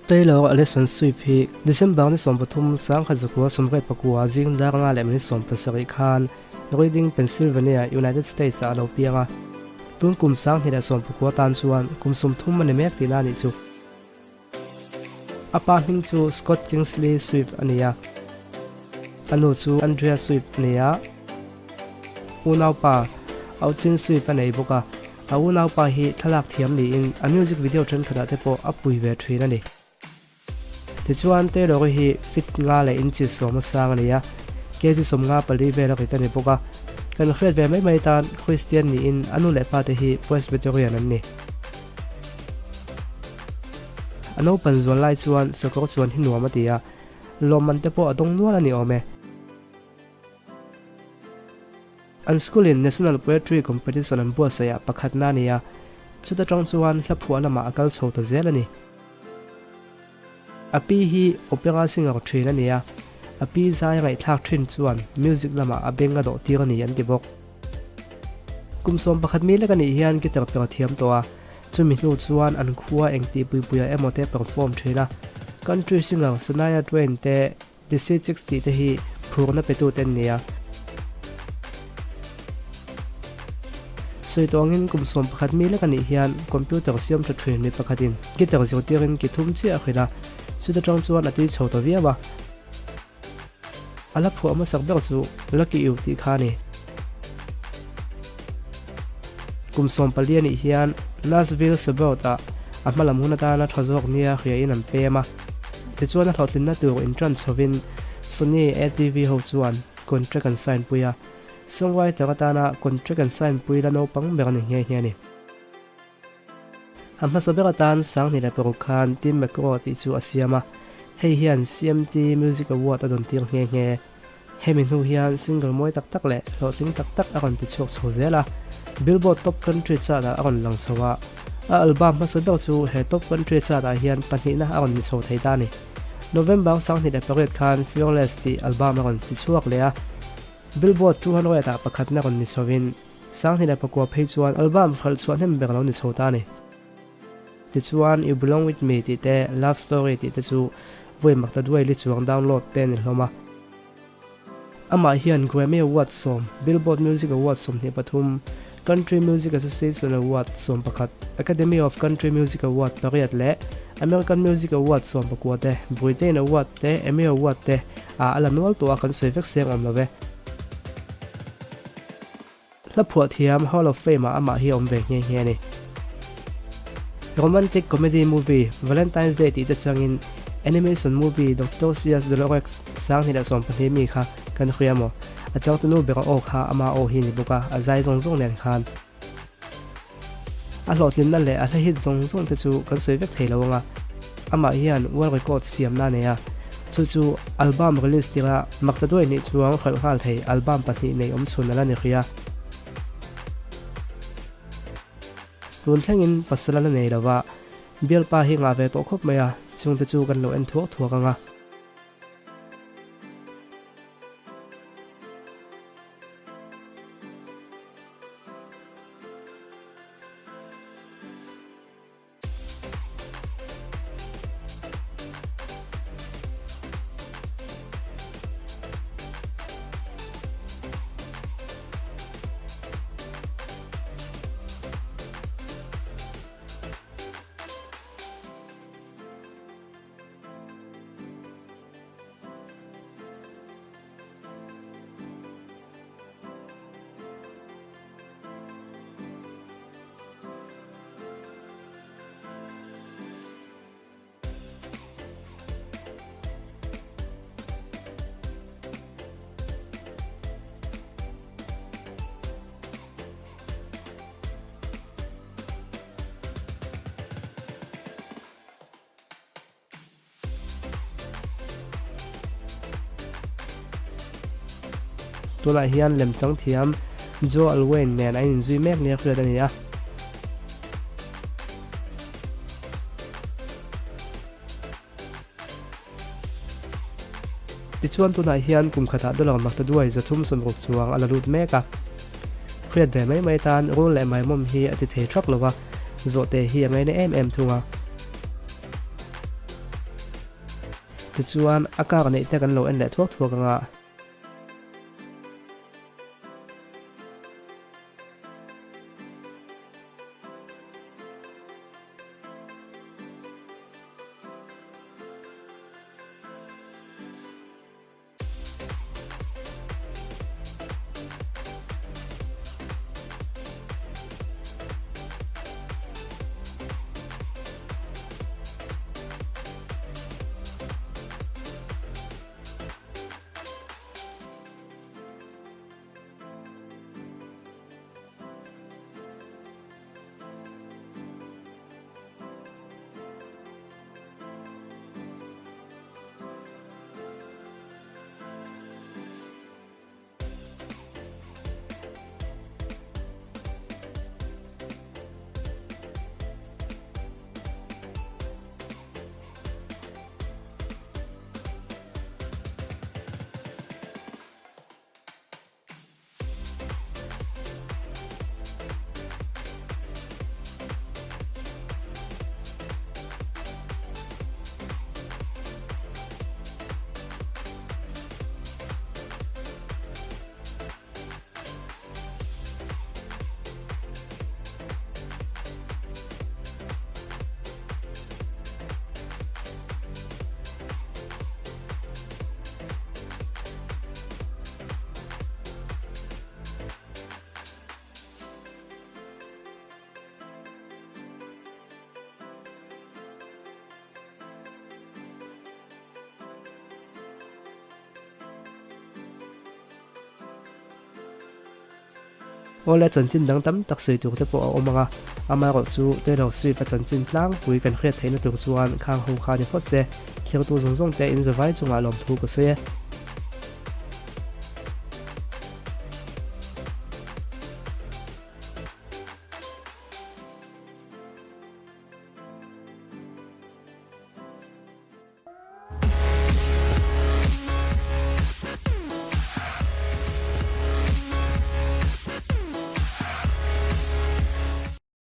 Taylor Alison Swift hi December ni som pathum sang kha zakua somrai pakua jing dar nga lemni som pasari khan Reading Pennsylvania United States a lo pianga tun kum sang hira som pakua tan chuan kum som thum mani mek tina ni chu apa hing chu Scott Kingsley Swift ania anu chu Andrea Swift ania unau pa Autin Swift anei boka unau pa hi thalak thiam ni in a music video tren khada te po apui ve thrin ani tichuan te ro hi fit nga le in chi som sang ania ke ji som nga pali ve la kitani boka kan khret ve mai tan Christian ni in anu le pa te hi Presbyterian an ni ano panzwal lai chuan sakor chuan hi nuam atia loman te po adong nual ani ome an school in national poetry competition an bua saya pakhat na nia chuta tang chuan hlaphu lama akal chhota zelani api hi opera singer train ania api zai ngai thak thin chuan music lama abenga do tirani an tibok kumsom pakhat mi lekani hian ki ter per thiam towa chumi nu chuan an khuwa engti puipuya emote perform thina country singer Sanaya Twain te DC60 te hi phurna petu ten nia soitongin kumsom pakhat mi lekani hian computer siam tha thrin mi pakhatin ki ter zotirin ki thum chi a khila chuta tang chuan atui chhota viawa ala phu ama sakber chu lucky u ti khani kumsom paliani hian Nashville sabota amalam hunata na thazok nia khia in an pema ti chuan a thlotlin na tur in tran chovin Sony ATV ho chuan contract an sign puya songwriter atana contract an sign puila no pang berani nge ni amma saberatan sang ni la perukhan tim makro ti chu asiama hei hian CMT Music Award adon tir nge hemin hu hian single moi tak tak le lo ting tak tak aron ti chok chhozela Billboard Top Country chart aron lang chowa a album ma saber chu he Top Country chart a hian panhina aron ni chho thei ta ni November sang ni la period khan Fearless ti album aron ti chuak le a Billboard 200 ta pakhat na ron ni chowin sang ni la pakwa phei chuan album khal chuan hem ber lo ni chhota ni tichuan You Belong With Me ti te Love Story ti te chu voi makta duai li chuang download ten ni hloma ama hian Grammy Award som Billboard Music Award som ni pathum Country Music Association Award som pakhat Academy of Country Music Award pariat le American Music Award som pakwa te Britain Award te Emmy Award te a alanwal to akan sevek seng am love la phuat thiam Hall of Fame ama hi om ve nge ni romantic comedy movie Valentine's Day ti te changin animation movie Dr. Seuss Deluxe sang ni la som pani mi kha kan khriamo achang tunu bera o kha ama o hi ni buka azai zong zong len khan a hlotlin na le a hi zong zong te chu kan soivek theilawanga ama hian world record siam na neya chu album release tira makta doi ni chuang khal khal thei album pathi nei om chhun la ni khia tun thlengin pasala na nei lawa bialpa hi nga ve to khop maya chung te chu kan lo en thuak thuak anga tuna hian lem chang thiam Jo Alwen nen ain zui mek ne khred ania tichuan tuna hian kum khata dollar makta duai zathum som ruk chuang ala lut meka khred de mai tan rul le mai mom hi ati thei thak lowa zo te hi ngai ne em thunga ti chuan akak nei te kan lo en le thuak thuak anga ole chanchin dang tam tak sei tur te po omanga ama ro chu te lo sui fa chanchin tlang pui kan hriat theina tur chuan khang ho kha ni phot se thlir tu zong zong te in zawai chunga lom thu ko se